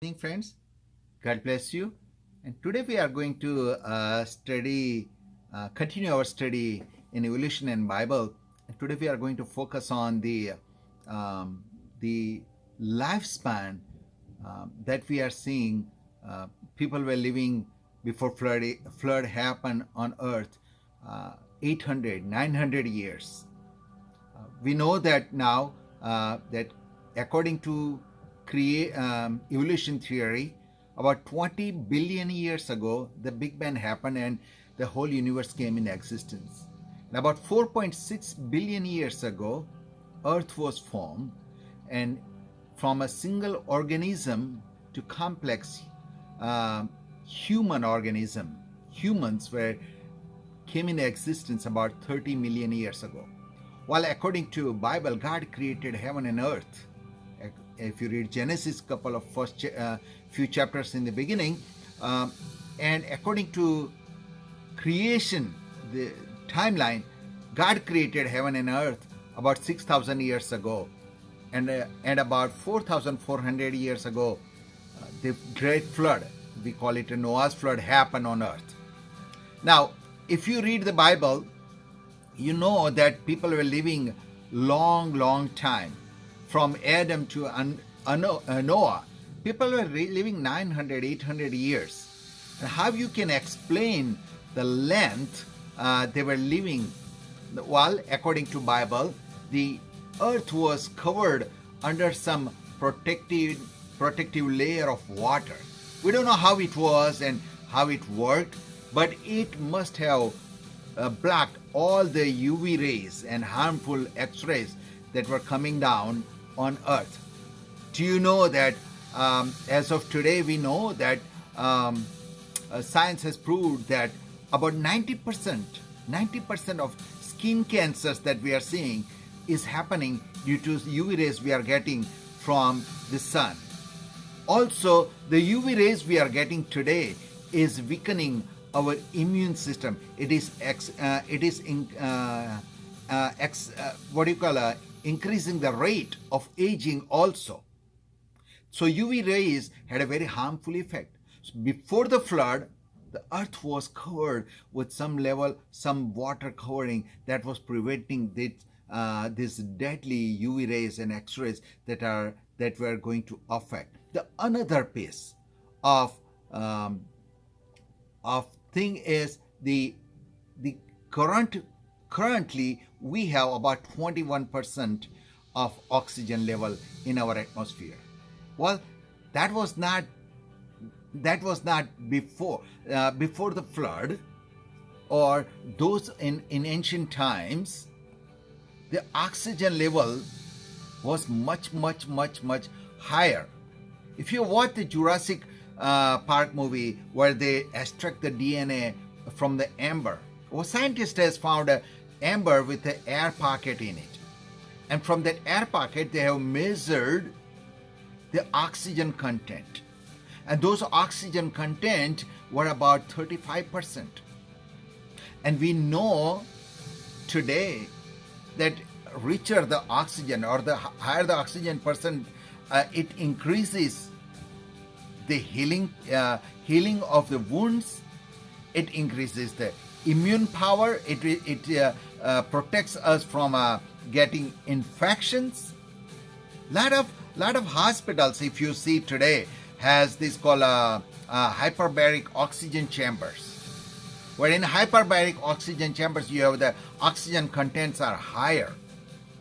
Evening, friends. God bless you. And today we are going to continue our study in evolution and Bible. And today we are going to focus on the lifespan that we are seeing. People were living before flood happened on Earth, 800, 900 years. We know that now that according to evolution theory, about 20 billion years ago, the Big Bang happened and the whole universe came in existence. And about 4.6 billion years ago, Earth was formed, and from a single organism to complex human organism, humans came in existence about 30 million years ago. While according to Bible, God created heaven and earth. If you read Genesis, couple of few chapters in the beginning, and according to creation, the timeline, God created heaven and earth about 6,000 years ago, and about 4,400 years ago, the great flood, we call it a Noah's flood, happened on earth. Now, if you read the Bible, you know that people were living long time. From Adam to Noah, people were living 900, 800 years. And how you can explain the length they were living? Well, according to Bible, the earth was covered under some protective layer of water. We don't know how it was and how it worked, but it must have blocked all the UV rays and harmful X-rays that were coming down on earth. Do you know that as of today we know that science has proved that about 90% of skin cancers that we are seeing is happening due to UV rays we are getting from the sun. Also, the UV rays we are getting today is weakening our immune system. It is increasing the rate of aging also. So UV rays had a very harmful effect. So before the flood, the earth was covered with some water covering that was preventing these deadly UV rays and X-rays that were going to affect. The another piece of thing is the currently we have about 21% of oxygen level in our atmosphere. Well, that was not before the flood, or those in ancient times. The oxygen level was much higher. If you watch the Jurassic Park movie where they extract the DNA from the amber, a scientist has found an amber with an air pocket in it, and from that air pocket they have measured the oxygen content, and those oxygen content were about 35%. And we know today that richer the oxygen or the higher the oxygen percent, it increases the healing of the wounds. It increases the immune power. It protects us from getting infections. Lot of hospitals, if you see today, has this called hyperbaric oxygen chambers, where in hyperbaric oxygen chambers you have the oxygen contents are higher,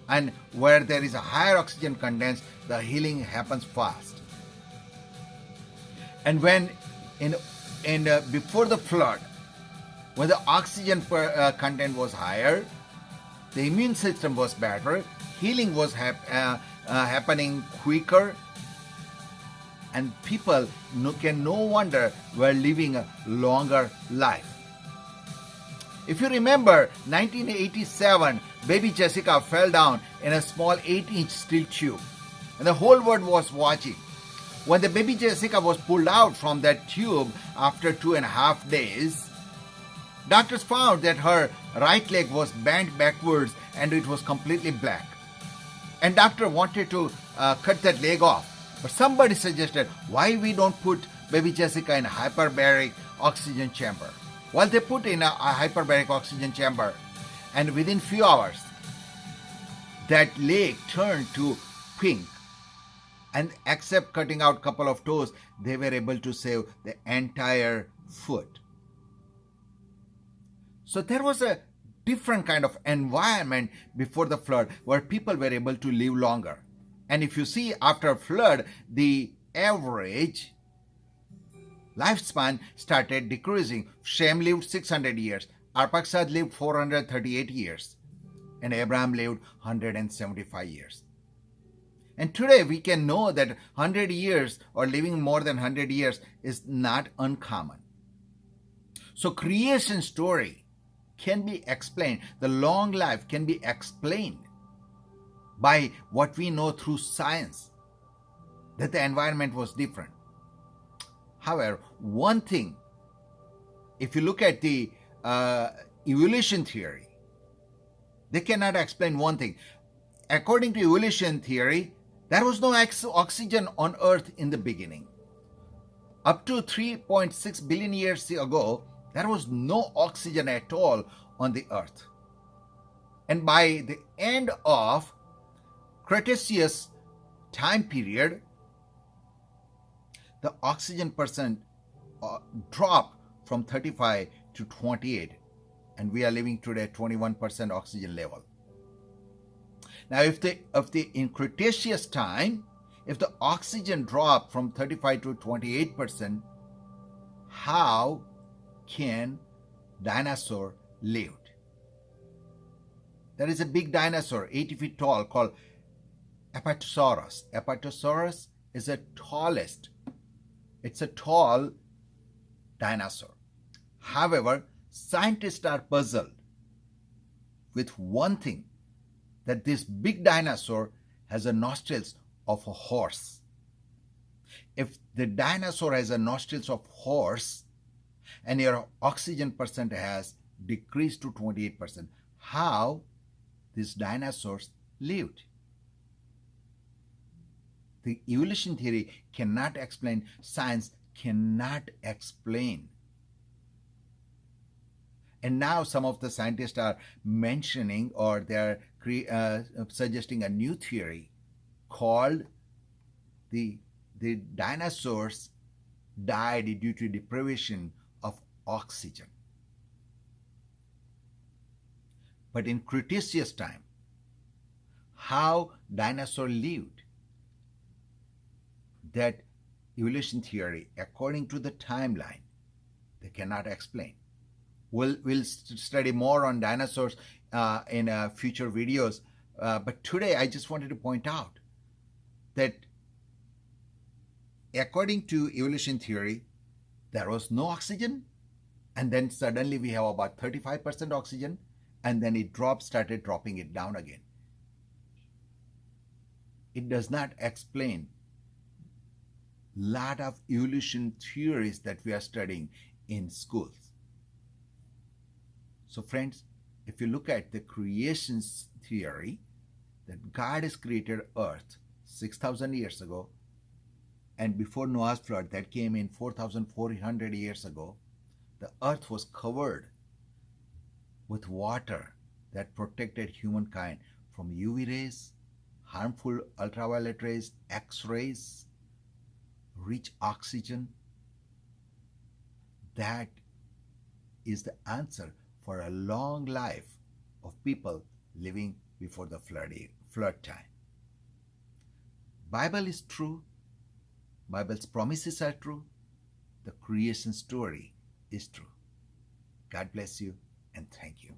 and where there is a higher oxygen contents, the healing happens fast. And when before the flood, when the oxygen content was higher, the immune system was better, healing was happening quicker, and people no wonder were living a longer life. If you remember, 1987, baby Jessica fell down in a small 8-inch steel tube, and the whole world was watching. When the baby Jessica was pulled out from that tube after 2.5 days, doctors found that her right leg was bent backwards and it was completely black. And doctor wanted to cut that leg off. But somebody suggested why we don't put baby Jessica in a hyperbaric oxygen chamber. Well, they put in a hyperbaric oxygen chamber, and within few hours, that lake turned to pink. And except cutting out a couple of toes, they were able to save the entire foot. So there was a different kind of environment before the flood where people were able to live longer. And if you see after a flood, the average lifespan started decreasing. Shem lived 600 years, Arphaxad lived 438 years, and Abraham lived 175 years. And today we can know that 100 years or living more than 100 years is not uncommon. So creation story can be explained, the long life can be explained by what we know through science, that the environment was different. However, one thing, if you look at the evolution theory, they cannot explain one thing. According to evolution theory, there was no oxygen on Earth in the beginning. Up to 3.6 billion years ago, there was no oxygen at all on the Earth. And by the end of Cretaceous time period, the oxygen percent dropped from 35 to 28, and we are living today at 21% oxygen level. Now, if in Cretaceous time, if the oxygen dropped from 35 to 28%, how can dinosaur lived? There is a big dinosaur, 80 feet tall, called Apatosaurus. Apatosaurus is the tallest. It's a tall dinosaur. However, scientists are puzzled with one thing, that this big dinosaur has a nostrils of a horse. If the dinosaur has a nostrils of horse and your oxygen percent has decreased to 28%, how these dinosaurs lived? The evolution theory cannot explain, science cannot explain. And now some of the scientists are mentioning, or they're suggesting a new theory called the dinosaurs died due to deprivation of oxygen. But in Cretaceous time, how dinosaurs lived, that evolution theory, according to the timeline, they cannot explain. We'll study more on dinosaurs in future videos. But today I just wanted to point out that according to evolution theory, there was no oxygen, and then suddenly we have about 35% oxygen, and then it started dropping it down again. It does not explain a lot of evolution theories that we are studying in schools. So friends, if you look at the creation theory, that God has created earth 6,000 years ago, and before Noah's flood that came in 4,400 years ago, the earth was covered with water that protected humankind from UV rays, harmful ultraviolet rays, X-rays, rich oxygen. That is the answer for a long life of people living before the flood time. Bible is true. Bible's promises are true. The creation story is true. God bless you and thank you.